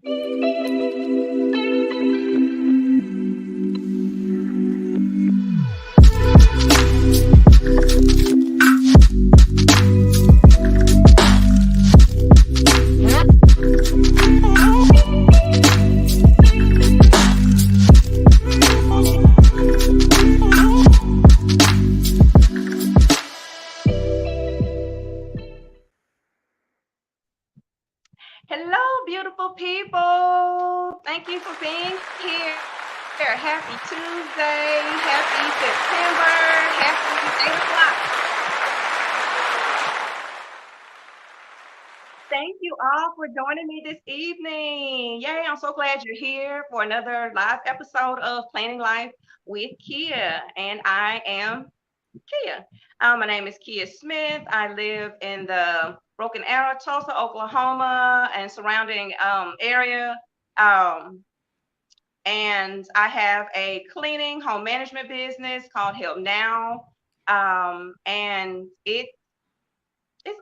Hello, beautiful people. Thank you for being here. Happy Tuesday. Happy September. Happy 8 o'clock. Thank you all for joining me this evening. Yay, I'm so glad you're here for another live episode of Planning Life with Kia. And I am Kia. My name is Kia Smith. I live in the Broken Arrow, Tulsa, Oklahoma, and surrounding area. Um, and I have a cleaning home management business called Help Now, and it's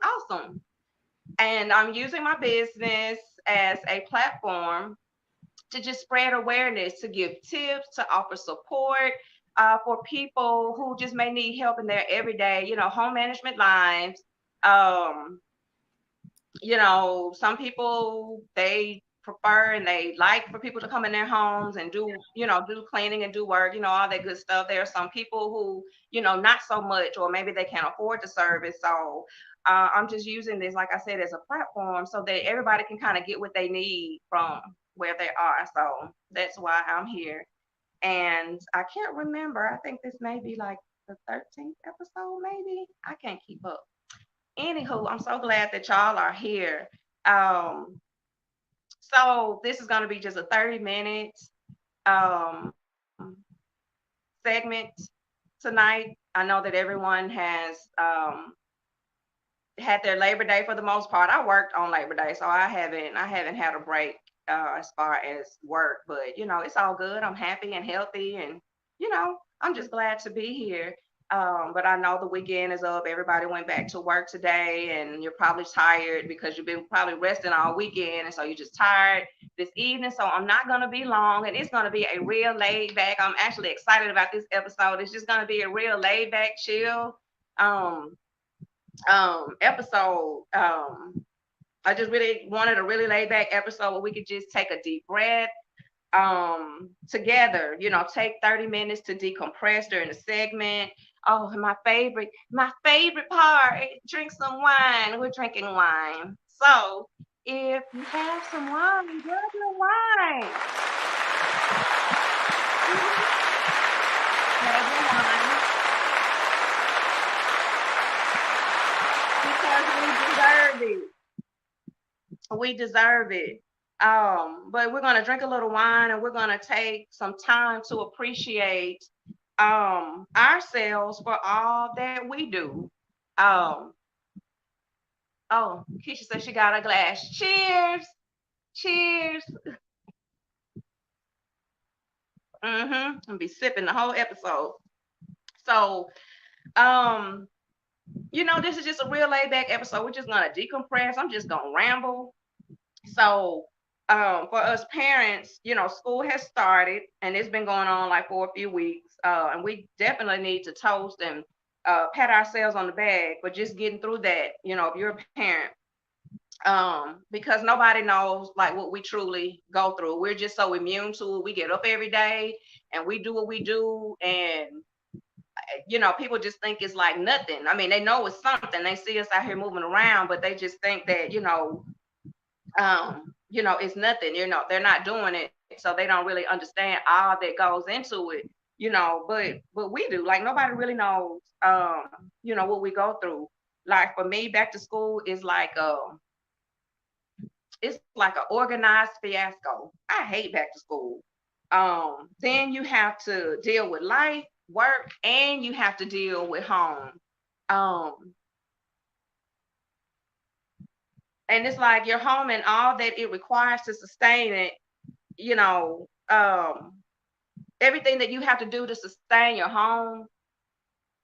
awesome. And I'm using my business as a platform to just spread awareness, to give tips, to offer support for people who just may need help in their everyday, home management lives. Um, some people they prefer and they like for people to come in their homes and do cleaning and do work, all that good stuff. There are some people who, not so much, or maybe they can't afford the service. So I'm just using this, like I said, as a platform so that everybody can kind of get what they need from where they are. So that's why I'm here. And I can't remember. I think this may be like the 13th episode, maybe. I can't keep up. Anywho, I'm so glad that y'all are here. Um, so this is going to be just a 30-minute um, segment tonight. I know that everyone has had their Labor Day for the most part. I worked on Labor Day, so I haven't had a break as far as work. But it's all good. I'm happy and healthy, and I'm just glad to be here. But I know the weekend is up. Everybody went back to work today, and you're probably tired because you've been probably resting all weekend, and so you're just tired this evening. So I'm not gonna be long, and it's gonna be a real laid back. I'm actually excited about this episode. It's just gonna be a real laid back, chill. Um, Episode. I just really wanted a really laid back episode where we could just take a deep breath together, take 30 minutes to decompress during the segment. Oh, and my favorite part, drink some wine. We're drinking wine. So if you have some wine, grab your wine. Grab your wine because we deserve it. We deserve it. But we're gonna drink a little wine and we're gonna take some time to appreciate ourselves for all that we do. Um, oh, Keisha said she got a glass. Cheers, cheers. And be sipping the whole episode. So, um, this is just a real laid back episode. We're just gonna decompress. I'm just gonna ramble. So, for us parents, school has started and it's been going on like for a few weeks. And we definitely need to toast and pat ourselves on the back for just getting through that, if you're a parent. Because nobody knows like what we truly go through. We're just so immune to it. We get up every day and we do what we do. And, people just think it's like nothing. I mean, they know it's something. They see us out here moving around, but they just think that, it's nothing, they're not doing it. So they don't really understand all that goes into it, but we do. Like nobody really knows, what we go through. Like for me, back to school is like it's like an organized fiasco. I hate back to school. Then you have to deal with life, work, and you have to deal with home. Um, and it's like your home and all that it requires to sustain it, you know, everything that you have to do to sustain your home,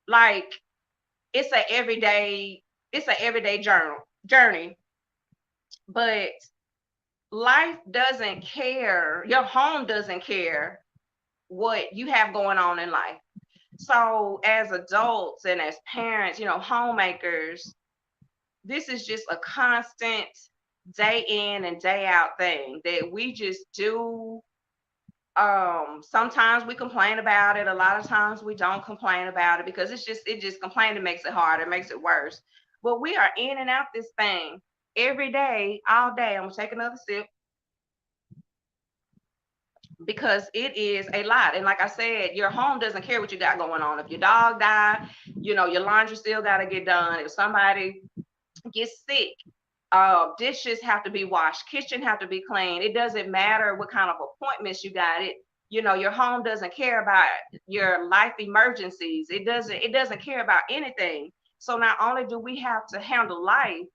like it's a everyday, it's an everyday journey. But life doesn't care, your home doesn't care what you have going on in life. So as adults and as parents, homemakers, this is just a constant day in and day out thing that we just do. Sometimes we complain about it. A lot of times we don't complain about it because it just complaining makes it harder, it makes it worse. But we are in and out this thing every day, all day. I'm gonna take another sip because it is a lot. And like I said, your home doesn't care what you got going on. If your dog died, your laundry still gotta get done. If somebody get sick, dishes have to be washed, kitchen have to be clean. It doesn't matter what kind of appointments you got. Your home doesn't care about your life emergencies. It doesn't care about anything. So not only do we have to handle life,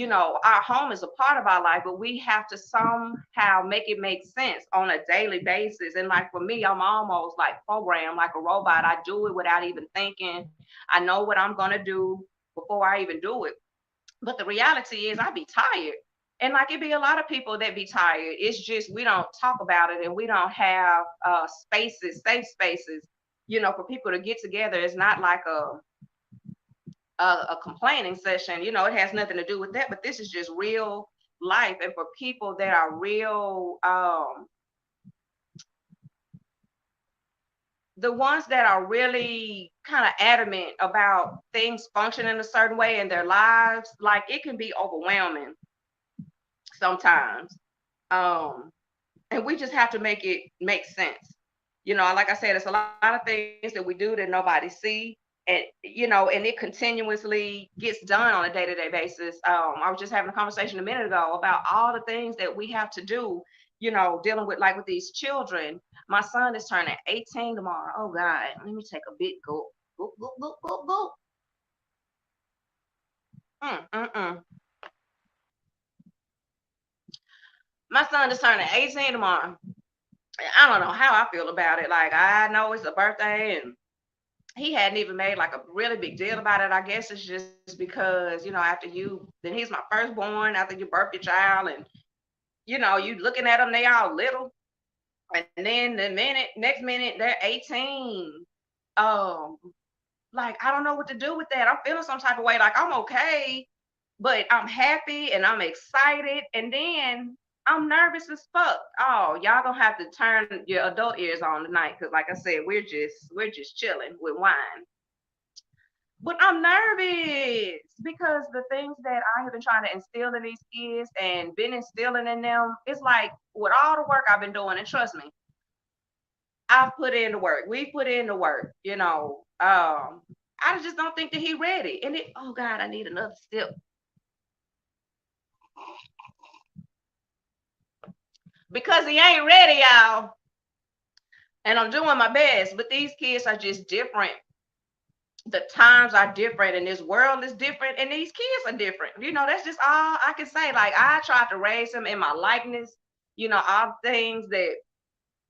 our home is a part of our life, but we have to somehow make it make sense on a daily basis. And like for me, I'm almost like programmed like a robot. I do it without even thinking. I know what I'm gonna do before I even do it. But the reality is, I be tired. And like it be a lot of people that be tired. It's just we don't talk about it and we don't have spaces, safe spaces, for people to get together. It's not like a complaining session. It has nothing to do with that. But this is just real life. And for people that are real, the ones that are really kind of adamant about things functioning a certain way in their lives, like it can be overwhelming sometimes. Um, and we just have to make it make sense. Like I said, it's a lot of things that we do that nobody see, and and it continuously gets done on a day-to-day basis. I was just having a conversation a minute ago about all the things that we have to do, dealing with like with these children. My son is turning 18 tomorrow. Oh God, let me take a big gulp. Gulp, gulp, gulp, gulp, gulp. Mm, mm, mm. My son is turning 18 tomorrow. I don't know how I feel about it. Like I know it's a birthday and he hadn't even made like a really big deal about it. I guess it's just because, after then he's my firstborn, after you birth your child and you looking at them, they all little. And then next minute they're 18. Um, like I don't know what to do with that. I'm feeling some type of way. Like I'm okay, but I'm happy and I'm excited. And then I'm nervous as fuck. Oh, y'all gonna have to turn your adult ears on tonight because, like I said, we're just chilling with wine. But I'm nervous because the things that I have been trying to instill in these kids and been instilling in them, it's like with all the work I've been doing, and trust me, I've put in the work. We put in the work. I just don't think that he ready. And oh God, I need another sip because he ain't ready, y'all. And I'm doing my best, but these kids are just different. The times are different, and this world is different, and these kids are different. That's just all I can say. Like I tried to raise him in my likeness. All things that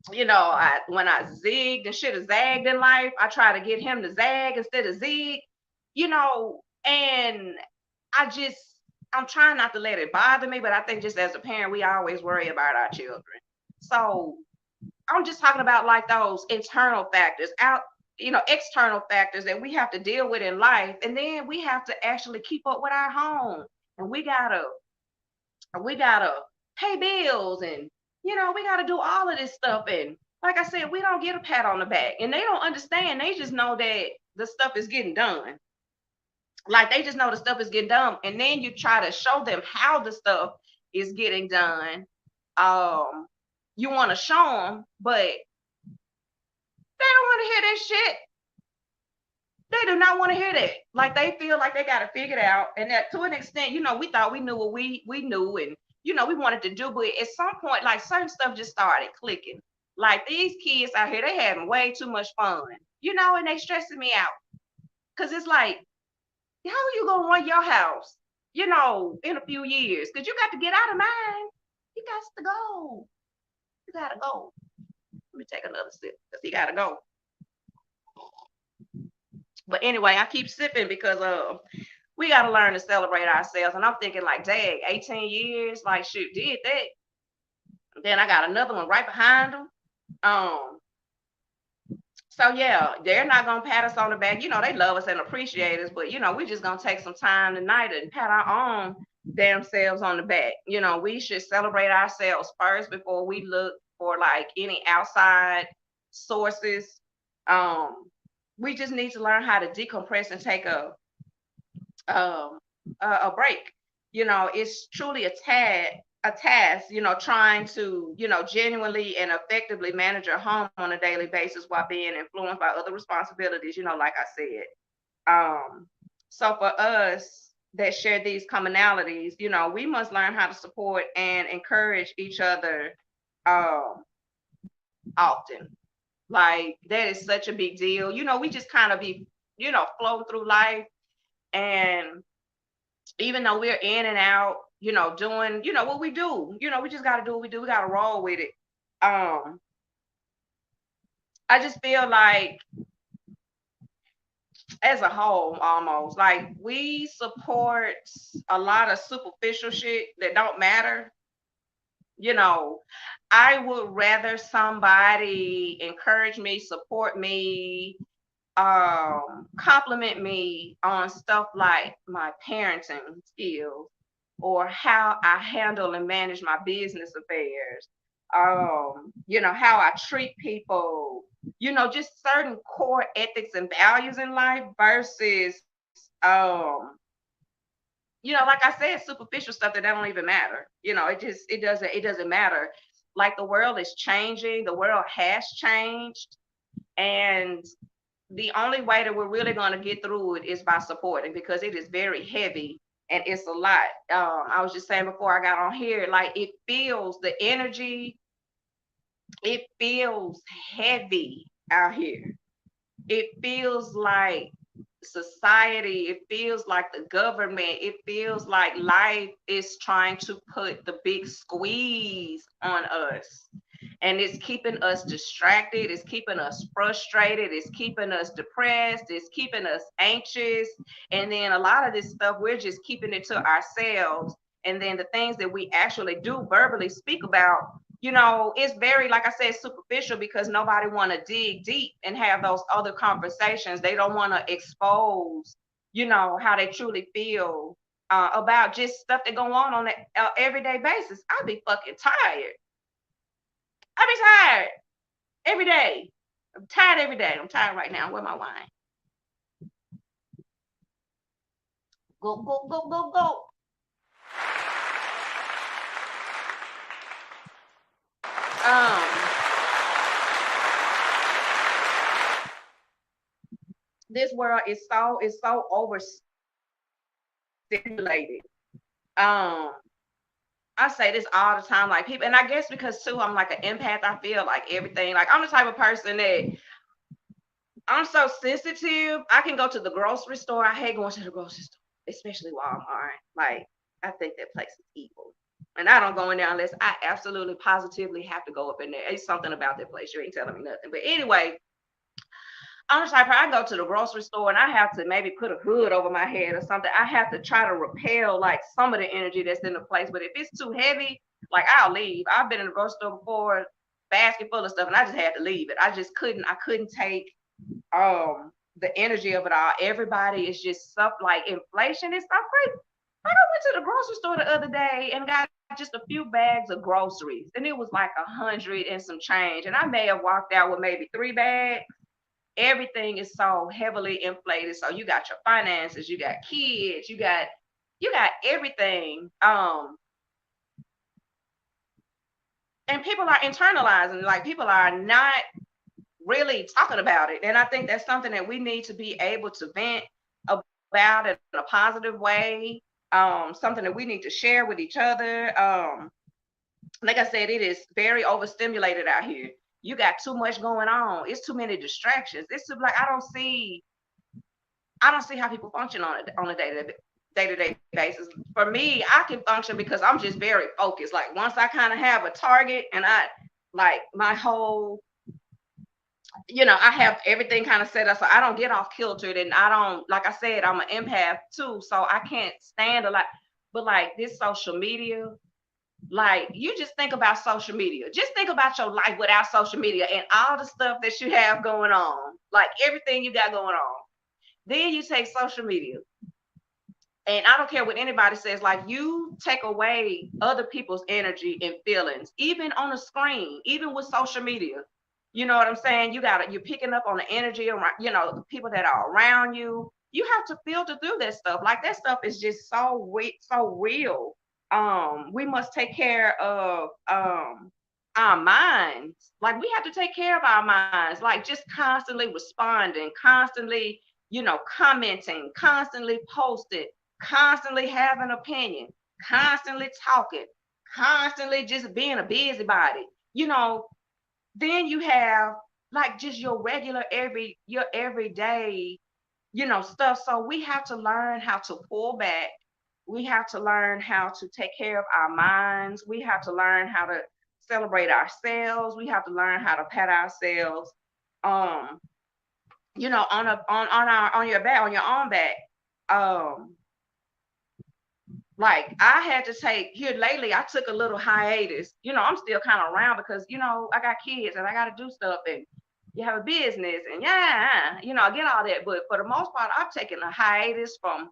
when I zigged and should have zagged in life, I try to get him to zag instead of zig. And I just I'm trying not to let it bother me, but I think just as a parent, we always worry about our children. So I'm just talking about like those internal factors out, external factors that we have to deal with in life. And then we have to actually keep up with our home. And we gotta pay bills and we gotta do all of this stuff. And like I said, we don't get a pat on the back. And they don't understand. They just know that the stuff is getting done. Like they just know the stuff is getting done. And then you try to show them how the stuff is getting done. Um, you want to show them, but they don't want to hear that shit. They do not want to hear that. Like they feel like they got to figure it out. And that to an extent, we thought we knew what we knew and we wanted to do, but at some point, like certain stuff just started clicking. Like these kids out here, they having way too much fun, and they stressing me out. Cause it's like, how are you gonna run your house, in a few years? Cause you got to get out of mine. You got to go. You gotta go. Let me take another sip because he gotta go. But anyway, I keep sipping because we got to learn to celebrate ourselves. And I'm thinking like, dang, 18 years, like shoot, did that. Then I got another one right behind them. Um, so yeah, they're not gonna pat us on the back. They love us and appreciate us, but we're just gonna take some time tonight and pat our own damn selves on the back. We should celebrate ourselves first before we look for like any outside sources. Um, we just need to learn how to decompress and take um, a break. It's truly a task, trying to, genuinely and effectively manage your home on a daily basis while being influenced by other responsibilities, like I said. So for us that share these commonalities, we must learn how to support and encourage each other um, often. Like that is such a big deal. We just kind of be, floating through life, and even though we're in and out, doing, what we do, we just got to do what we do. We got to roll with it. Um, I just feel like as a whole, almost like we support a lot of superficial shit that don't matter. You know, I would rather somebody encourage me, support me, compliment me on stuff like my parenting skills or how I handle and manage my business affairs, how I treat people, just certain core ethics and values in life versus, like I said, superficial stuff that don't even matter. It doesn't matter. Like the world is changing, the world has changed, and the only way that we're really going to get through it is by supporting because it is very heavy and it's a lot. I was just saying before I got on here, like it feels the energy, it feels heavy out here. It feels like society, it feels like the government, it feels like life is trying to put the big squeeze on us, and it's keeping us distracted, it's keeping us frustrated, it's keeping us depressed, it's keeping us anxious. And then a lot of this stuff we're just keeping it to ourselves, and then the things that we actually do verbally speak about, it's very, like I said, superficial because nobody want to dig deep and have those other conversations. They don't want to expose, how they truly feel about just stuff that go on an everyday basis. I'd be fucking tired. I be tired every day. I'm tired every day. I'm tired right now. Where my wine? Go, go, go, go, go. Um, this world is so overstimulated. Um, I say this all the time, like people, and I guess because too, I'm like an empath. I feel like everything. Like I'm the type of person that I'm so sensitive. I can go to the grocery store. I hate going to the grocery store, especially Walmart. Like, I think that place is evil. And I don't go in there unless I absolutely positively have to go up in there. It's something about that place. You ain't telling me nothing. But anyway, I'm the type I go to the grocery store and I have to maybe put a hood over my head or something. I have to try to repel like some of the energy that's in the place. But if it's too heavy, like I'll leave. I've been in the grocery store before, basket full of stuff, and I just had to leave it. I couldn't take the energy of it all. Everybody is just stuff like inflation is so crazy. I went to the grocery store the other day and got just a few bags of groceries, and it was like 100 and some change. And I may have walked out with maybe 3 bags. Everything is so heavily inflated. So you got your finances, you got kids, you got everything. And people are internalizing, like people are not really talking about it. And I think that's something that we need to be able to vent about in a positive way. Something that we need to share with each other. Like I said, it is very overstimulated out here. You got too much going on. It's too many distractions. It's too, like I don't see how people function on a day-to-day basis. For me, I can function because I'm just very focused. Like once I kind of have a target and I like my whole, I have everything kind of set up so I don't get off kiltered, and I don't, like I said, I'm an empath too, so I can't stand a lot. But like this social media, Like, you just think about social media. Just think about your life without social media and all the stuff that you have going on, like everything you got going on. Then you take social media, and I don't care what anybody says, like, you take away other people's energy and feelings, even on a screen, even with social media. You know what I'm saying? You're picking up on the energy around, the people that are around you. You have to filter through that stuff. Like, that stuff is just so real. We must take care of our minds. Like, we have to take care of our minds, like just constantly responding, constantly, commenting, constantly posting, constantly having an opinion, constantly talking, constantly just being a busybody. You know, then you have like just your everyday, stuff. So we have to learn how to pull back. We have to learn how to take care of our minds. We have to learn how to celebrate ourselves. We have to learn how to pat ourselves, um, on your back, on your own back. Um, like, I had to take here lately, I took a little hiatus. I'm still kind of around because, I got kids and I got to do stuff, and you have a business, and yeah, I get all that. But for the most part, I've taken a hiatus from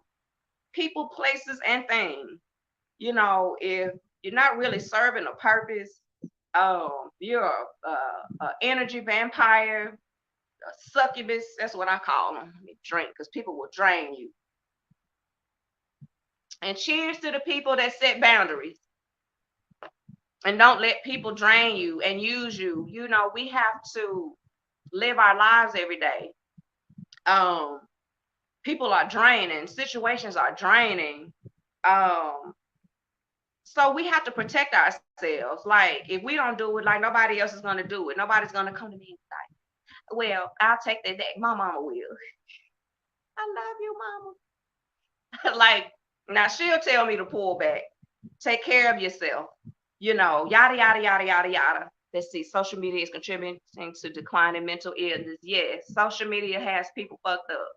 people, places, and things. If you're not really serving a purpose, you're a energy vampire, a succubus. That's what I call them. Drink, because people will drain you. And cheers to the people that set boundaries and don't let people drain you and use you. We have to live our lives every day. Um, People are draining, situations are draining. Um, so we have to protect ourselves. Like, if we don't do it, like, nobody else is gonna do it. Nobody's gonna come to me and say, "Well, I'll take that back. My mama will." I love you, mama. Like, now she'll tell me to pull back, take care of yourself, yada, yada, yada, yada, yada. Let's see, social media is contributing to declining mental illness. Yes, social media has people fucked up.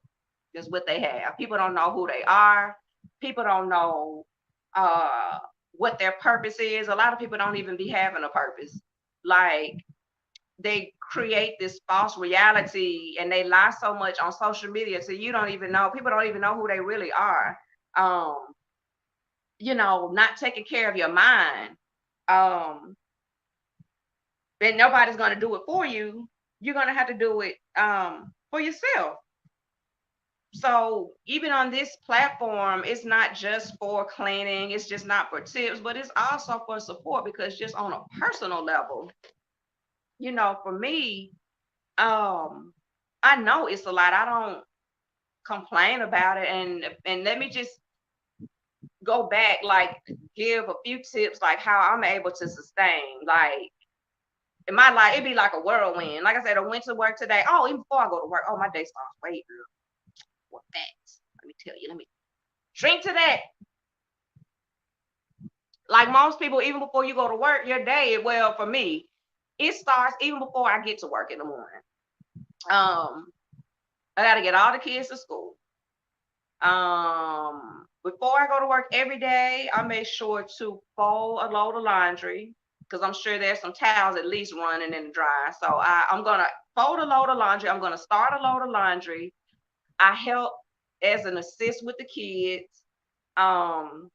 That's what they have. People don't know who they are. People don't know uh, what their purpose is. A lot of people don't even be having a purpose. Like, they create this false reality and they lie so much on social media, so you don't even know. People don't even know who they really are. Um, not taking care of your mind. Um, and nobody's going to do it for you. You're going to have to do it for yourself. So even on this platform, it's not just for cleaning, it's just not for tips, but it's also for support, because just on a personal level, for me, I know it's a lot. I don't complain about it. And let me just go back, like, give a few tips, like how I'm able to sustain. Like, in my life, it'd be like a whirlwind. Like I said, I went to work today. Oh, even before I go to work, my day starts way early. What facts? Let me tell you. Let me drink to that. Like most people, even before you go to work, your day, well, for me, it starts even before I get to work in the morning. I got to get all the kids to school. Before I go to work every day, I make sure to fold a load of laundry, because I'm sure there's some towels at least running in the dryer. So I'm gonna fold a load of laundry. I'm gonna start a load of laundry. I help as an assist with the kids. Um,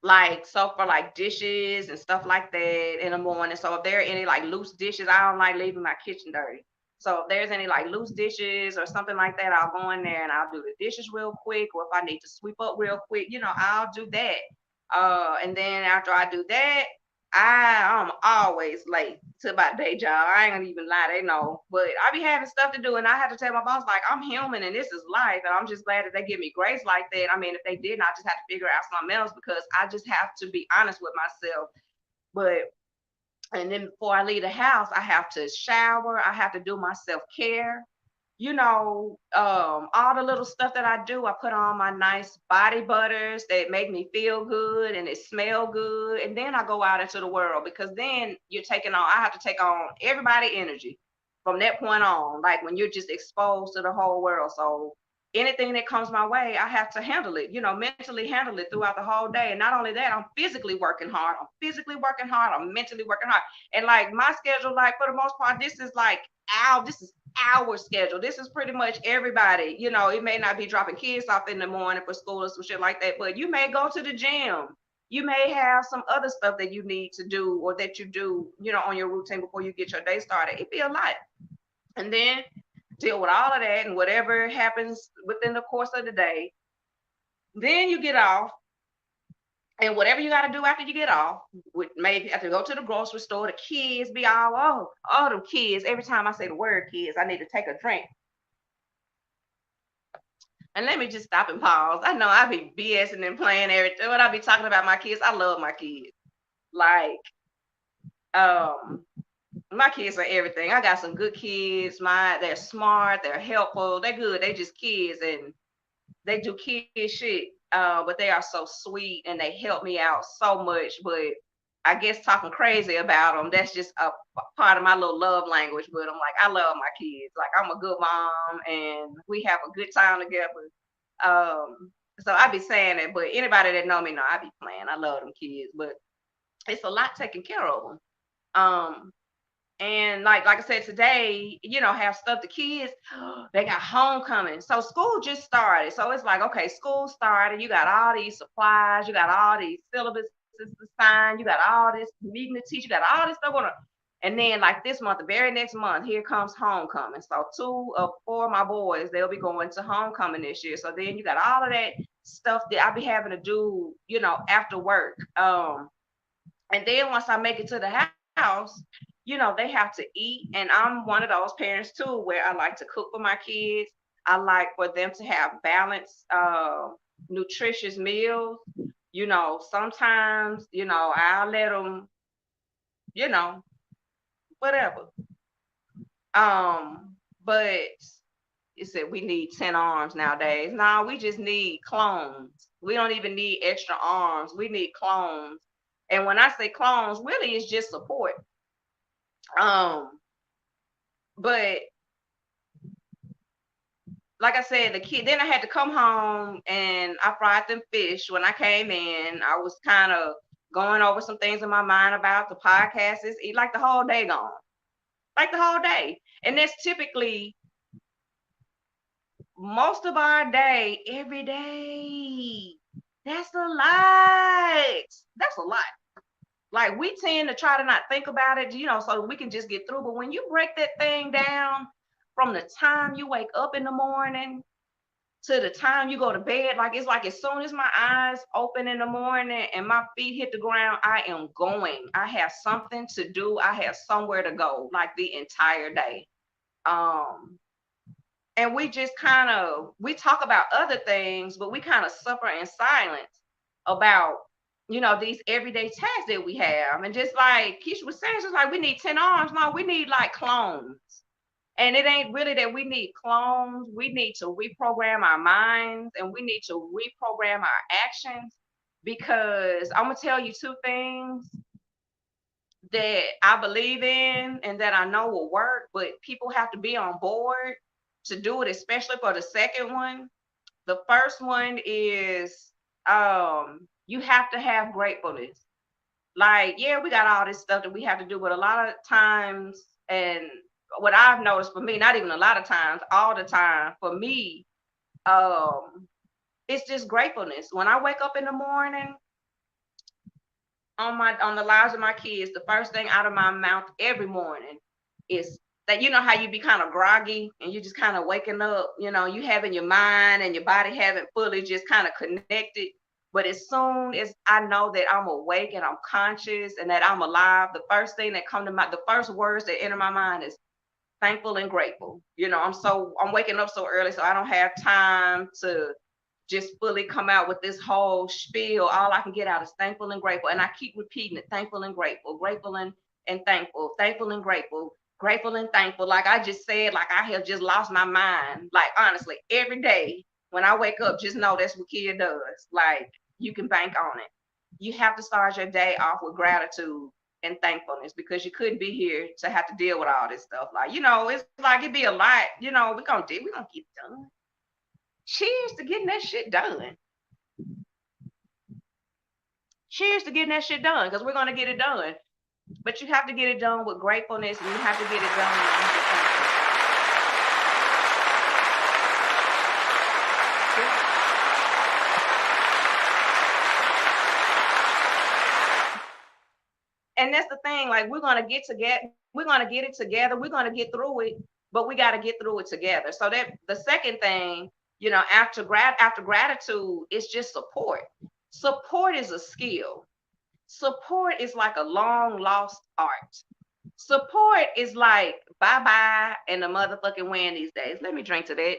like, so for like dishes and stuff like that in the morning. So if there are any like loose dishes, I don't like leaving my kitchen dirty. So if there's any like loose dishes or something like that, I'll go in there and I'll do the dishes real quick. Or if I need to sweep up real quick, I'll do that. And then after I do that, I'm always late to my day job. I ain't gonna even lie, they know. But I be having stuff to do, and I have to tell my boss, like, I'm human and this is life. And I'm just glad that they give me grace like that. I mean, if they didn't, I just have to figure out something else, because I just have to be honest with myself. But and then before I leave the house, I have to shower, I have to do my self-care. All the little stuff that I do, I put on my nice body butters that make me feel good and it smell good. And then I go out into the world, because then I have to take on everybody energy from that point on, like when you're just exposed to the whole world. So anything that comes my way, I have to handle it, mentally handle it throughout the whole day. And not only that, I'm physically working hard. I'm physically working hard. I'm mentally working hard. And like my schedule, like for the most part, this is our schedule. This is pretty much everybody. It may not be dropping kids off in the morning for school or some shit like that, but you may go to the gym. You may have some other stuff that you need to do or that you do, on your routine before you get your day started. It'd be a lot. And then deal with all of that and whatever happens within the course of the day. Then you get off, and whatever you got to do after you get off, maybe have to go to the grocery store. The kids be all them kids. Every time I say the word kids, I need to take a drink. And let me just stop and pause. I know I be BSing and playing everything. When I be talking about my kids, I love my kids. Like, um, my kids are everything. I got some good kids. They're smart, they're helpful, they're good. They just kids and they do kid shit. But they are so sweet and they help me out so much. But I guess talking crazy about them, that's just a part of my little love language. But I'm like, I love my kids. Like I'm a good mom and we have a good time together. So I be saying it, but anybody that know me know I be playing. I love them kids, but it's a lot taking care of them. Um, and like I said today, have stuff. The kids, they got homecoming. So school just started. So it's like, okay, school started. You got all these supplies. You got all these syllabuses to sign. You got all this meeting to teach. You got all this stuff on. And then like this month, the very next month, here comes homecoming. So 2 of 4 of my boys, they'll be going to homecoming this year. So then you got all of that stuff that I be having to do, after work. And then once I make it to the house, they have to eat. And I'm one of those parents too, where I like to cook for my kids. I like for them to have balanced, nutritious meals. Sometimes, I'll let them, you know, whatever. But it said we need 10 arms nowadays. No, we just need clones. We don't even need extra arms. We need clones. And when I say clones, really it's just support. Um, but like I said, the kid then I had to come home and I fried them fish. When I came in, I was kind of going over some things in my mind about the podcast. Like the whole day gone. Like the whole day. And that's typically most of our day, every day. That's a lot. That's a lot. Like we tend to try to not think about it, so we can just get through. But when you break that thing down from the time you wake up in the morning to the time you go to bed, like it's like as soon as my eyes open in the morning and my feet hit the ground, I am going. I have something to do. I have somewhere to go, like the entire day. Um, and we just we talk about other things, but we kind of suffer in silence about these everyday tasks that we have. And just like Keisha was saying, just like we need 10 arms. No, we need like clones. And it ain't really that we need clones. We need to reprogram our minds and we need to reprogram our actions, because I'm gonna tell you 2 things that I believe in and that I know will work, but people have to be on board to do it, especially for the second one. The first one is you have to have gratefulness. Like, yeah, we got all this stuff that we have to do, but a lot of times, and what I've noticed for me, not even a lot of times, all the time for me, um, it's just gratefulness. When I wake up in the morning, on the lives of my kids, the first thing out of my mouth every morning is that, how you be kind of groggy and you just kind of waking up, you having your mind and your body haven't fully just kind of connected. But as soon as I know that I'm awake and I'm conscious and that I'm alive, the first thing that come to the first words that enter my mind is thankful and grateful. I'm waking up so early, so I don't have time to just fully come out with this whole spiel. All I can get out is thankful and grateful. And I keep repeating it, thankful and grateful, grateful and thankful, thankful and grateful, grateful and thankful. Like I just said, like I have just lost my mind. Like honestly, every day when I wake up, just know that's what Kia does. Like you can bank on it. You have to start your day off with gratitude and thankfulness, because you couldn't be here to have to deal with all this stuff. Like, it's like it'd be a lot, we're gonna get it done. cheers to getting that shit done. Cheers to getting that shit done because we're going to get it done. But you have to get it done with gratefulness and you have to get it done with thankful. Yeah. And that's the thing, like we're gonna get together, we're gonna get it together, we're gonna get through it, but we gotta get through it together. So that the second thing, after gratitude, it's just support. Support is a skill. Support is like a long lost art. Support is like bye bye and the motherfucking wind these days. Let me drink to that.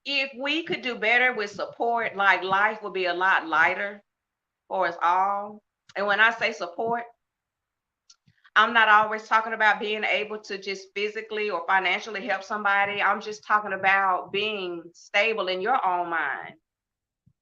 If we could do better with support, like life would be a lot lighter for us all. And when I say support, I'm not always talking about being able to just physically or financially help somebody. I'm just talking about being stable in your own mind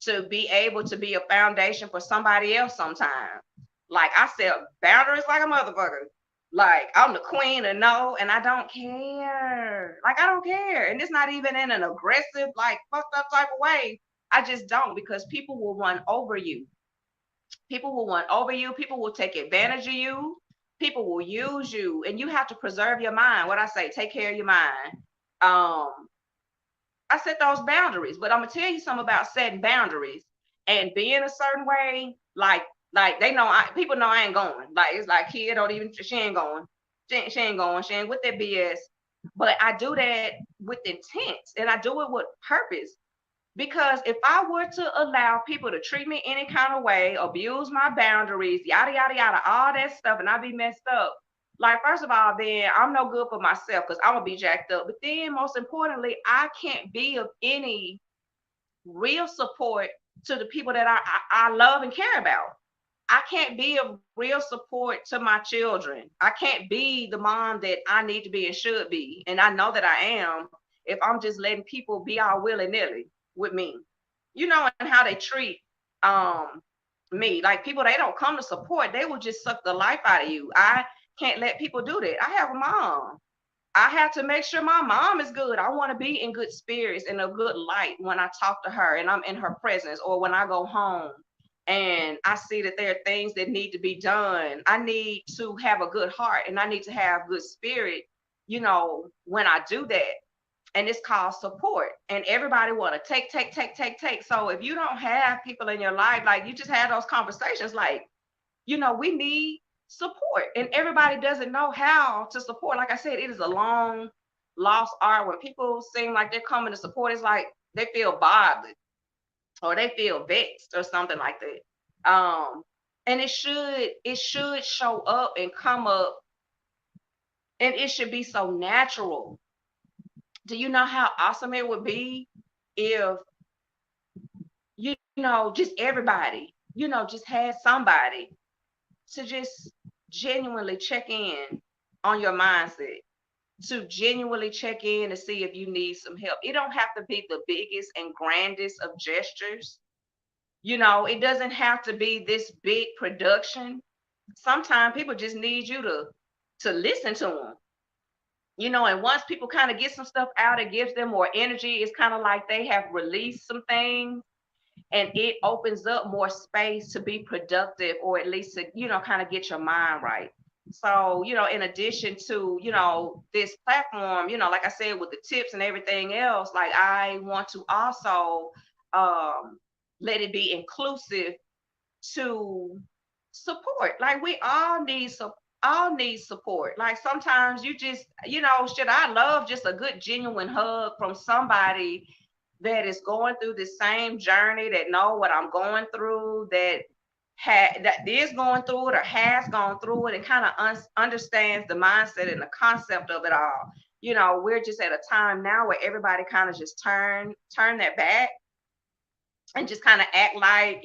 to be able to be a foundation for somebody else sometimes. Like I set boundaries like a motherfucker. Like I'm the queen of no, and I don't care. Like I don't care. And it's not even in an aggressive, like fucked up type of way. I just don't because people will run over you. People will run over you. People will take advantage of you. People will use you, and you have to preserve your mind. What I say, take care of your mind. Um, I set those boundaries, but I'm gonna tell you something about setting boundaries and being a certain way. Like they know, people know I ain't going. Like it's like kid don't even she ain't going. She ain't going. She ain't with that BS. But I do that with intent, and I do it with purpose. Because if I were to allow people to treat me any kind of way, abuse my boundaries, yada, yada, yada, all that stuff, and I be messed up, like, first of all, then I'm no good for myself because I'm going to be jacked up. But then, most importantly, I can't be of any real support to the people that I love and care about. I can't be of real support to my children. I can't be the mom that I need to be and should be. And I know that I am if I'm just letting people be all willy nilly with me. And how they treat um me. Like people they don't come to support, they will just suck the life out of you. I can't let people do that. I have a mom. I have to make sure my mom is good. I want to be in good spirits and a good light when I talk to her and I'm in her presence or when I go home and I see that there are things that need to be done. I need to have a good heart and I need to have good spirit, when I do that. And it's called support. And everybody want to take, take, take, take, take. So if you don't have people in your life, like you just have those conversations, like, we need support. And everybody doesn't know how to support. Like I said, it is a long lost art. When people seem like they're coming to support, it's like they feel bothered or they feel vexed or something like that. And it should show up and come up and it should be so natural. Do you know how awesome it would be if just everybody, just had somebody to just genuinely check in on your mindset, to genuinely check in to see if you need some help. It don't have to be the biggest and grandest of gestures. It doesn't have to be this big production. Sometimes people just need you to listen to them. And once people kind of get some stuff out, it gives them more energy. It's kind of like they have released some things and it opens up more space to be productive or at least to kind of get your mind right. So in addition to this platform, like I said, with the tips and everything else, like I want to also um let it be inclusive to support. Like we all need support. Like sometimes you just should I love just a good genuine hug from somebody that is going through the same journey, that know what I'm going through, that is going through it or has gone through it, and kind of understands the mindset and the concept of it all. We're just at a time now where everybody kind of just turn their back and just kind of act like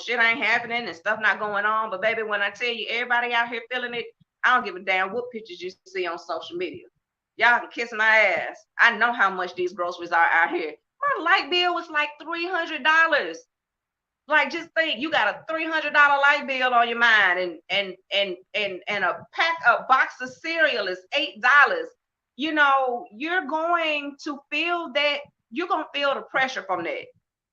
shit ain't happening and stuff not going on. But baby, when I tell you everybody out here feeling it, I don't give a damn what pictures you see on social media. Y'all can kiss my ass. I know how much these groceries are out here. My light bill was like $300. Like just think, you got a $300 light bill on your mind, and a box of cereal is $8. you're going to feel that, you're going to feel the pressure from that.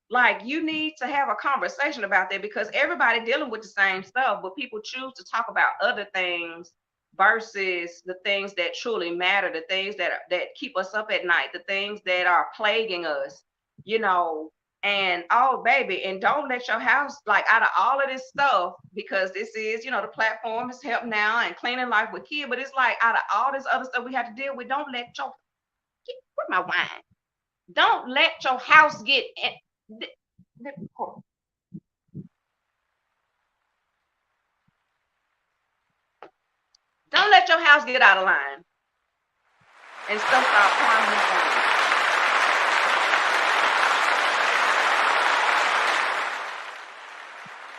Like, you need to have a conversation about that, because everybody dealing with the same stuff, but people choose to talk about other things versus the things that truly matter, the things that keep us up at night, the things that are plaguing us, you know. And oh baby, and don't let your house, like, out of all of this stuff, because this is, the platform is Help Now and Cleaning Life with Kia, but it's like, out of all this other stuff we have to deal with, don't let your, where's my wine, don't let your house get don't let your house get out of line and stuff start climbing up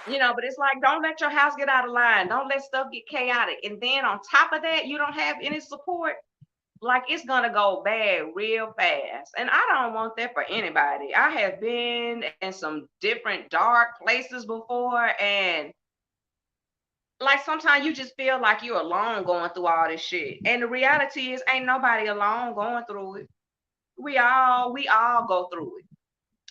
on you. But it's like, don't let your house get out of line. Don't let stuff get chaotic. And then on top of that, you don't have any support. Like, it's gonna go bad real fast. And I don't want that for anybody. I have been in some different dark places before, and like, sometimes you just feel like you're alone going through all this shit. And the reality is, ain't nobody alone going through it. We all go through it.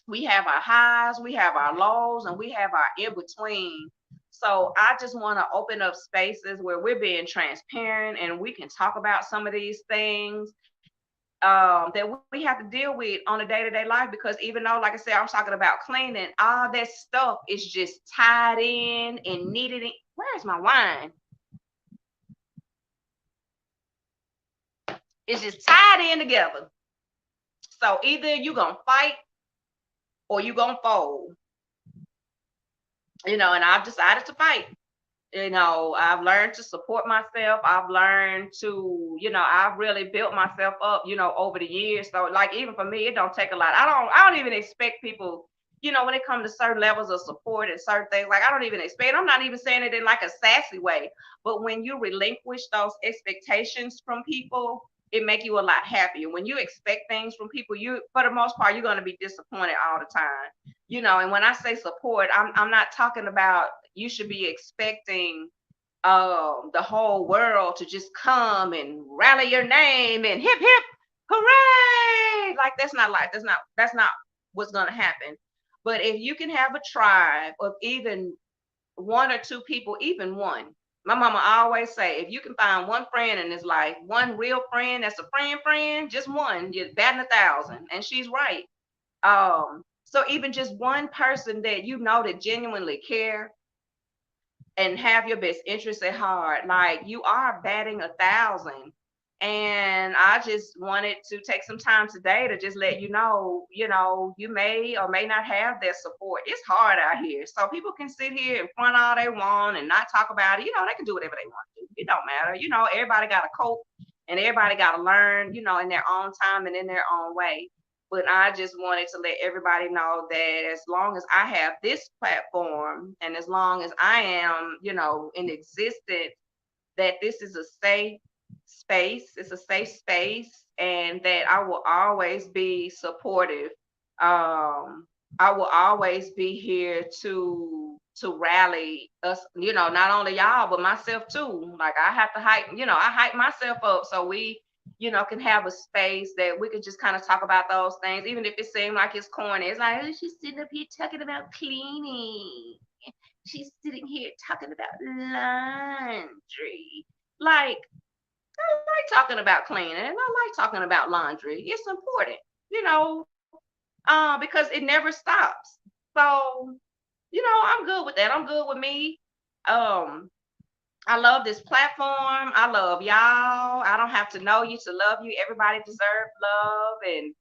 We have our highs, we have our lows, and we have our in between. So I just want to open up spaces where we're being transparent and we can talk about some of these things that we have to deal with on a day-to-day life. Because even though, like I said, I'm talking about cleaning, all that stuff is just tied in and needed. Where's my wine? It's just tied in together. So either you're gonna fight or you're gonna fold. And I've decided to fight. I've learned to support myself. I've learned to, I've really built myself up, over the years. So, like, even for me, it don't take a lot. I don't even expect people, when it comes to certain levels of support and certain things, like, I don't even expect, I'm not even saying it in like a sassy way, but when you relinquish those expectations from people, it make you a lot happier. When you expect things from people, for the most part, you're going to be disappointed all the time. And when I say support, I'm not talking about you should be expecting the whole world to just come and rally your name and hip hip hooray. Like, that's not what's going to happen. But if you can have a tribe of even one or two people, even one. My mama always say, if you can find one friend in this life, one real friend that's a friend, just one, you're batting 1,000. And she's right. So even just one person that that genuinely care and have your best interests at heart, like, you are batting 1,000. And I just wanted to take some time today to just let you may or may not have their support. It's hard out here. So people can sit here and front all they want and not talk about it. They can do whatever they want to do. It don't matter. Everybody got to cope and everybody got to learn, in their own time and in their own way. But I just wanted to let everybody know that as long as I have this platform and as long as I am, in existence, that this is a safe space. It's a safe space, and that I will always be supportive. I will always be here to rally us, not only y'all, but myself too. Like, I have to hype, I hype myself up so we, can have a space that we could just kind of talk about those things, even if it seems like it's corny. It's like, oh, she's sitting up here talking about cleaning. She's sitting here talking about laundry. Like, I like talking about cleaning and I like talking about laundry. It's important, you know, because it never stops. So, I'm good with that. I'm good with me. Um, I love this platform. I love y'all. I don't have to know you to love you. Everybody deserves love and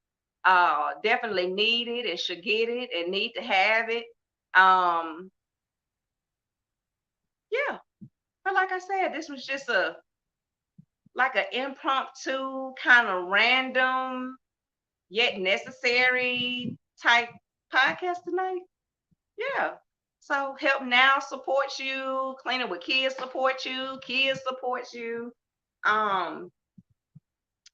definitely need it and should get it and need to have it. Um, yeah. But like I said, this was just like an impromptu, kind of random yet necessary type podcast tonight. Yeah. So Help Now supports you, Cleaning with Kids supports you, Kids supports you. Um,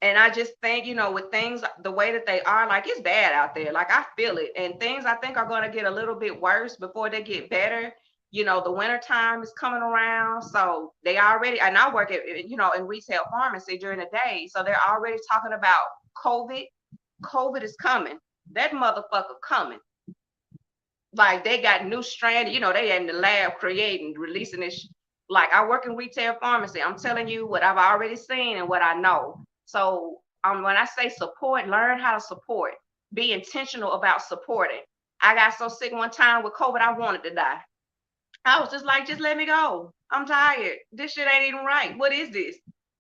and I just think, with things the way that they are, like, it's bad out there. Like, I feel it. And things I think are gonna get a little bit worse before they get better. The winter time is coming around. So they already, and I work in retail pharmacy during the day. So they're already talking about COVID. COVID is coming. That motherfucker coming. Like they got new strand, they in the lab creating, releasing this. Like I work in retail pharmacy. I'm telling you what I've already seen and what I know. So when I say support, learn how to support. Be intentional about supporting. I got so sick one time with COVID, I wanted to die. I was just like, just let me go. I'm tired. This shit ain't even right. What is this?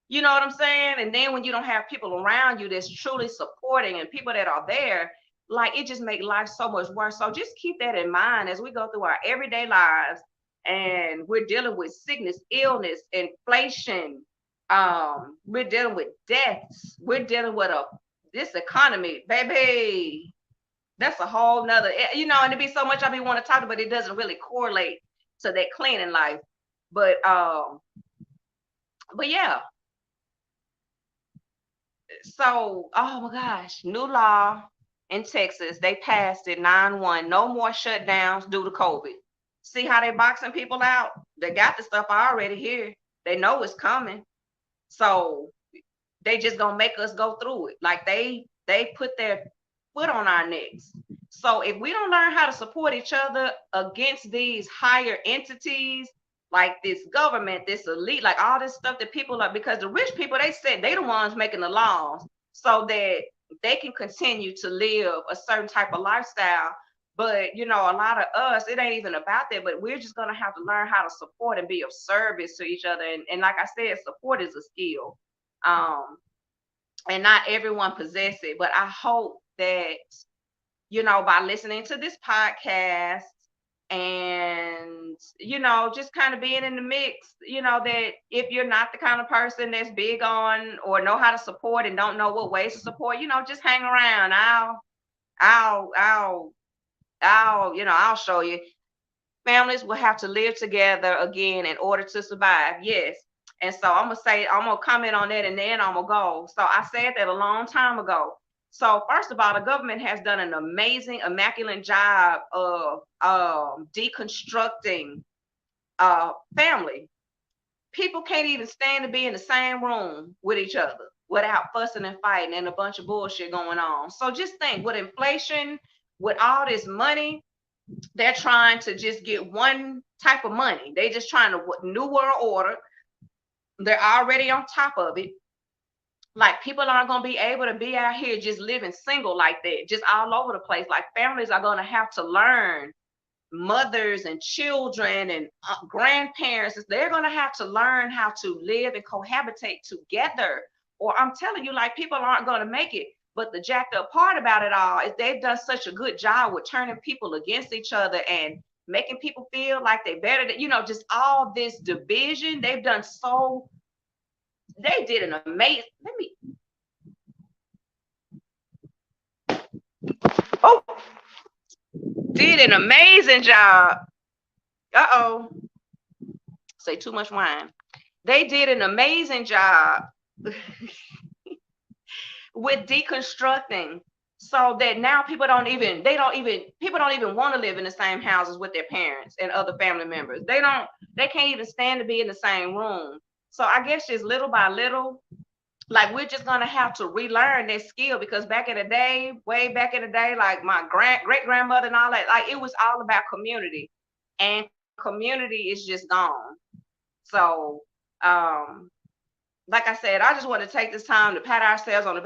You know what I'm saying? And then when you don't have people around you that's truly supporting and people that are there, like it just make life so much worse. So just keep that in mind as we go through our everyday lives and we're dealing with sickness, illness, inflation. We're dealing with deaths. We're dealing with this economy, baby. That's a whole nother, and it'd be so much I be want to talk about, but it doesn't really correlate to that cleaning life. But yeah. So, oh my gosh, new law in Texas. They passed it 9/1. No more shutdowns due to COVID. See how they boxing people out? They got the stuff already here. They know it's coming. So they just gonna make us go through it. Like they put their foot on our necks. So if we don't learn how to support each other against these higher entities, like this government, this elite, like all this stuff that people are, because the rich people, they said they the ones making the laws so that they can continue to live a certain type of lifestyle. But a lot of us, it ain't even about that, but we're just gonna have to learn how to support and be of service to each other. And like I said, support is a skill. And not everyone possess it, but I hope that by listening to this podcast and just kind of being in the mix, that if you're not the kind of person that's big on or know how to support and don't know what ways to support, just hang around. I'll show you. Families will have to live together again in order to survive. Yes. And so I'm gonna comment on that, and then I'm gonna go. So I said that a long time ago. So first of all, the government has done an amazing, immaculate job of deconstructing family. People can't even stand to be in the same room with each other without fussing and fighting and a bunch of bullshit going on. So just think, with inflation, with all this money, they're trying to just get one type of money. They just trying to new world order. They're already on top of it. Like people aren't going to be able to be out here just living single like that, just all over the place. Like families are going to have to learn, mothers and children and grandparents, they're going to have to learn how to live and cohabitate together. Or I'm telling you, like people aren't going to make it. But the jacked up part about it all is they've done such a good job with turning people against each other and making people feel like they better than, just all this division. They've done so, they did an amazing, oh, did an amazing job. Uh-oh. Say too much wine. They did an amazing job with deconstructing, so that now people don't even want to live in the same houses with their parents and other family members. They can't even stand to be in the same room. So I guess just little by little, like we're just gonna have to relearn that skill, because back in the day, way back in the day, like my great grandmother and all that, like it was all about community, and community is just gone. So like I said, I just want to take this time to pat ourselves on the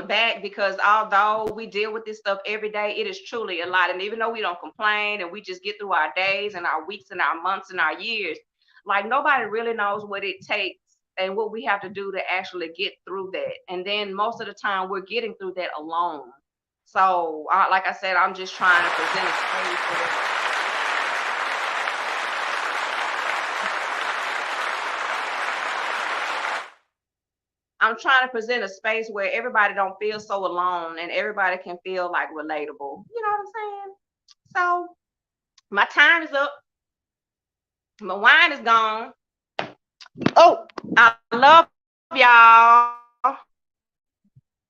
back, because although we deal with this stuff every day, it is truly a lot. And even though we don't complain and we just get through our days and our weeks and our months and our years, like nobody really knows what it takes and what we have to do to actually get through that. And then most of the time we're getting through that alone. So like I said, I'm just trying to present a space for that. I'm trying to present a space where everybody don't feel so alone and everybody can feel like relatable. You know what I'm saying? So my time is up. My wine is gone. Oh, I love y'all.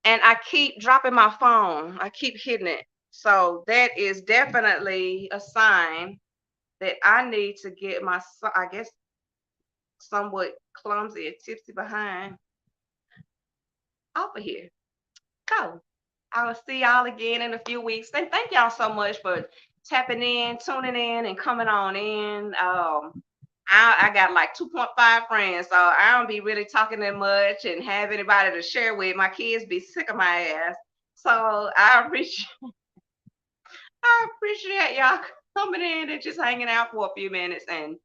And I keep dropping my phone. I keep hitting it. So that is definitely a sign that I need to get my, I guess, somewhat clumsy and tipsy behind off of here. Go. I will see y'all again in a few weeks. And thank y'all so much for tapping in, tuning in, and coming on in. I got like 2.5 friends, so I don't be really talking that much and have anybody to share with. My kids be sick of my ass. So I appreciate y'all coming in and just hanging out for a few minutes. And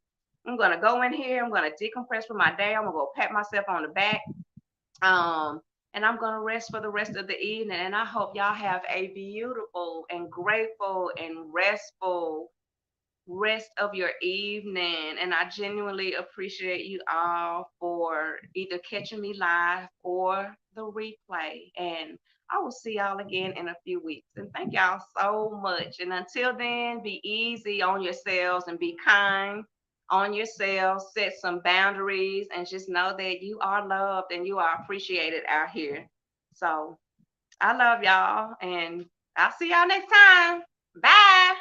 I'm gonna go in here. I'm gonna decompress for my day. I'm gonna go pat myself on the back. Um, and I'm gonna rest for the rest of the evening. And I hope y'all have a beautiful and grateful and restful rest of your evening. And I genuinely appreciate you all for either catching me live or the replay. And I will see y'all again in a few weeks. And thank y'all so much. And until then, be easy on yourselves and be kind on yourselves. Set some boundaries and just know that you are loved and you are appreciated out here. So I love y'all and I'll see y'all next time. Bye.